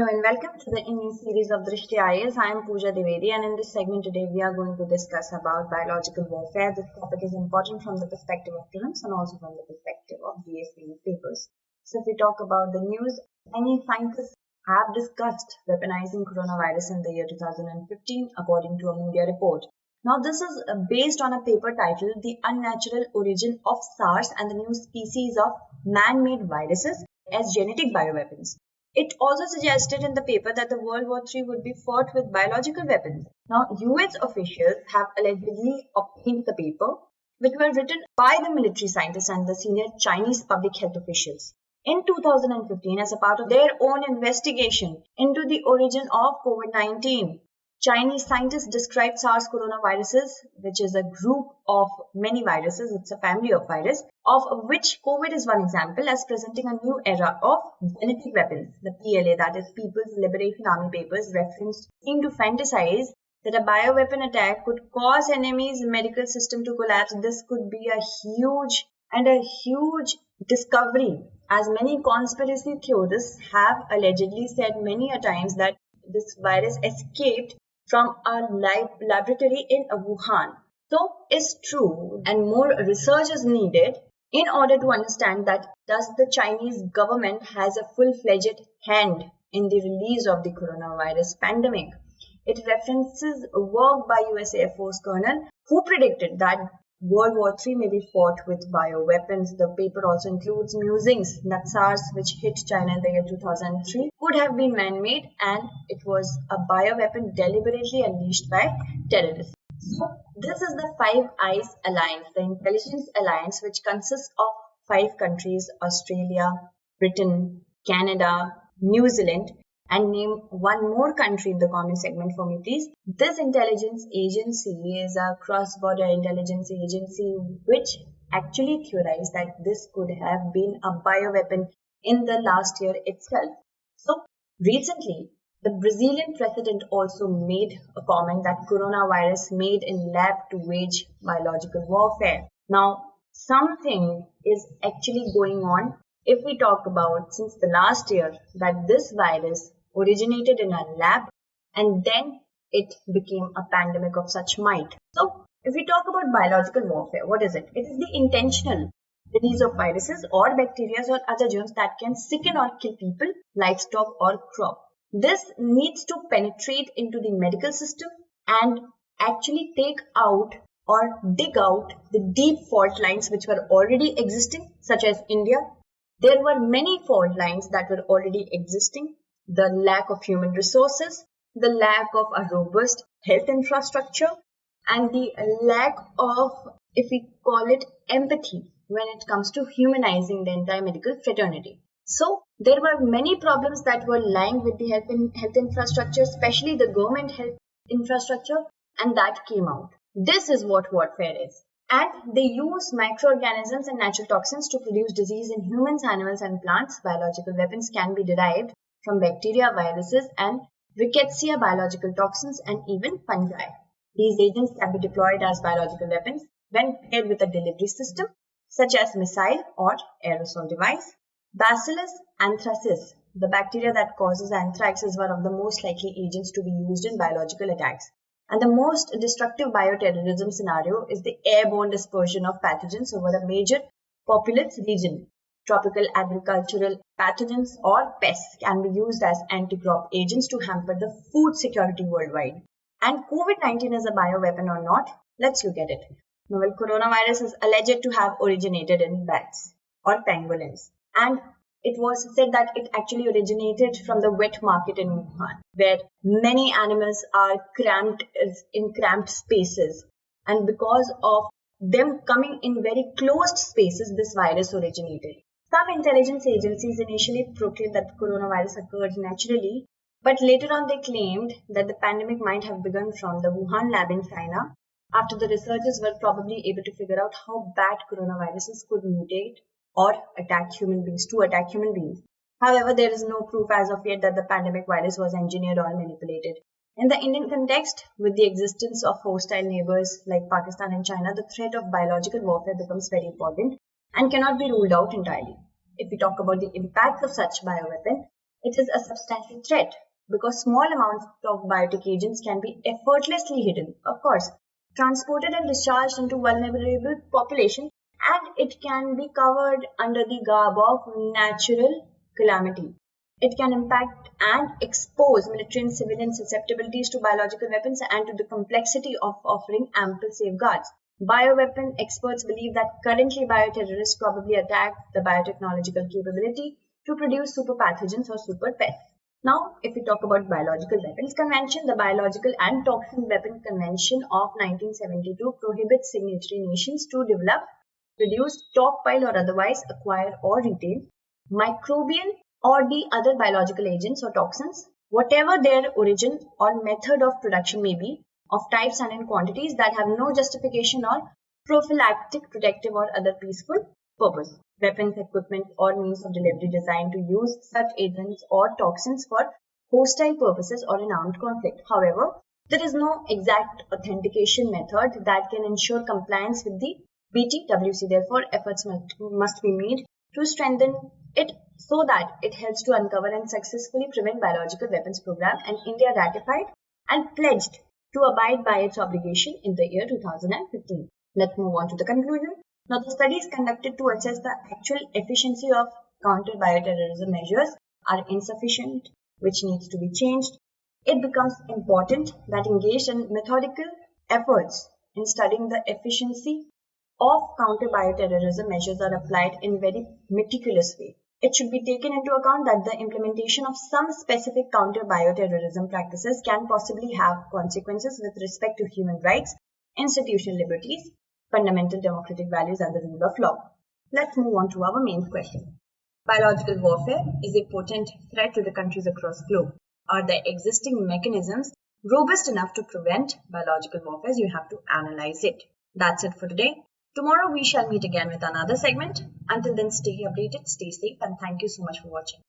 Hello and welcome to the Indian series of DHAKA. I am Pooja Dwivedi, and in this segment today we are going to discuss about biological warfare. This topic is important from the perspective of prelims and also from the perspective of DSP papers. So if we talk about the news, many scientists have discussed weaponizing coronavirus in the year 2015 according to a media report. Now this is based on a paper titled The Unnatural Origin of SARS and the New Species of Man-Made Viruses as Genetic Bioweapons. It also suggested in the paper that the World War III would be fought with biological weapons. Now, US officials have allegedly obtained the paper, which were written by the military scientists and the senior Chinese public health officials. In 2015, as a part of their own investigation into the origin of COVID-19, Chinese scientists described SARS coronaviruses, which is a group of many viruses, it's a family of virus, of which COVID is one example, as presenting a new era of genetic weapons. The PLA, that is People's Liberation Army papers, referenced seem to fantasize that a bioweapon attack could cause enemy's medical system to collapse. This could be a huge discovery, as many conspiracy theorists have allegedly said many a times that this virus escaped from a laboratory in Wuhan. So it's true, and more research is needed in order to understand that does the Chinese government has a full-fledged hand in the release of the coronavirus pandemic. It references work by US Air Force colonel who predicted that World War III may be fought with bioweapons. The paper also includes musings that SARS, which hit China in the year 2003, could have been man-made and it was a bioweapon deliberately unleashed by terrorists. So, this is the Five Eyes Alliance, the intelligence alliance which consists of 5 countries: Australia, Britain, Canada, New Zealand, and name one more country in the comment segment for me, please. This intelligence agency is a cross-border intelligence agency which actually theorized that this could have been a bioweapon in the last year itself. So, recently, the Brazilian president also made a comment that coronavirus made in lab to wage biological warfare. Now, something is actually going on if we talk about since the last year that this virus originated in a lab and then it became a pandemic of such might. So, if we talk about biological warfare, what is it? It is the intentional release of viruses or bacteria or other germs that can sicken or kill people, livestock or crop. This needs to penetrate into the medical system and actually take out or dig out the deep fault lines which were already existing, such as India. There were many fault lines that were already existing. The lack of human resources, the lack of a robust health infrastructure, and the lack of, if we call it, empathy when it comes to humanizing the entire medical fraternity. So, there were many problems that were lying with the health infrastructure, especially the government health infrastructure, and that came out. This is what warfare is. And they use microorganisms and natural toxins to produce disease in humans, animals, and plants. Biological weapons can be derived from bacteria, viruses, and rickettsia biological toxins, and even fungi. These agents can be deployed as biological weapons when paired with a delivery system, such as missile or aerosol device. Bacillus anthracis, the bacteria that causes anthrax, is one of the most likely agents to be used in biological attacks. And the most destructive bioterrorism scenario is the airborne dispersion of pathogens over a major populous region. Tropical agricultural pathogens or pests can be used as anti-crop agents to hamper the food security worldwide. And COVID-19 is a bioweapon or not? Let's look at it. Novel coronavirus is alleged to have originated in bats or pangolins. And it was said that it actually originated from the wet market in Wuhan, where many animals are cramped in cramped spaces. And because of them coming in very closed spaces, this virus originated. Some intelligence agencies initially proclaimed that the coronavirus occurred naturally, but later on they claimed that the pandemic might have begun from the Wuhan lab in China, after the researchers were probably able to figure out how bad coronaviruses could mutate or attack human beings. However, there is no proof as of yet that the pandemic virus was engineered or manipulated. In the Indian context, with the existence of hostile neighbors like Pakistan and China, the threat of biological warfare becomes very important and cannot be ruled out entirely. If we talk about the impact of such bioweapon, It is a substantial threat because small amounts of biotic agents can be effortlessly hidden, of course, transported and discharged into vulnerable population, and it can be covered under the garb of natural calamity. It can impact and expose military and civilian susceptibilities to biological weapons and to the complexity of offering ample safeguards. Bioweapon experts believe that currently bioterrorists probably attack the biotechnological capability to produce super pathogens or super pests. Now, if we talk about Biological Weapons Convention, the Biological and Toxin Weapon Convention of 1972 prohibits signatory nations to develop, produce, stockpile or otherwise acquire or retain microbial or the other biological agents or toxins, whatever their origin or method of production may be, of types and in quantities that have no justification or prophylactic, protective or other peaceful purpose. Weapons, equipment or means of delivery designed to use such agents or toxins for hostile purposes or in armed conflict. However, there is no exact authentication method that can ensure compliance with the BTWC. Therefore, efforts must be made to strengthen it so that it helps to uncover and successfully prevent biological weapons program, and India ratified and pledged to abide by its obligation in the year 2015. Let's move on to the conclusion. Now, the studies conducted to assess the actual efficiency of counter-bioterrorism measures are insufficient, which needs to be changed. It becomes important that engaged in methodical efforts in studying the efficiency of counter-bioterrorism measures are applied in very meticulous way. It should be taken into account that the implementation of some specific counter-bioterrorism practices can possibly have consequences with respect to human rights, institutional liberties, fundamental democratic values and the rule of law. Let's move on to our main question. Biological warfare is a potent threat to the countries across the globe. Are the existing mechanisms robust enough to prevent biological warfare? You have to analyze it. That's it for today. Tomorrow we shall meet again with another segment. Until then, stay updated, stay safe, and thank you so much for watching.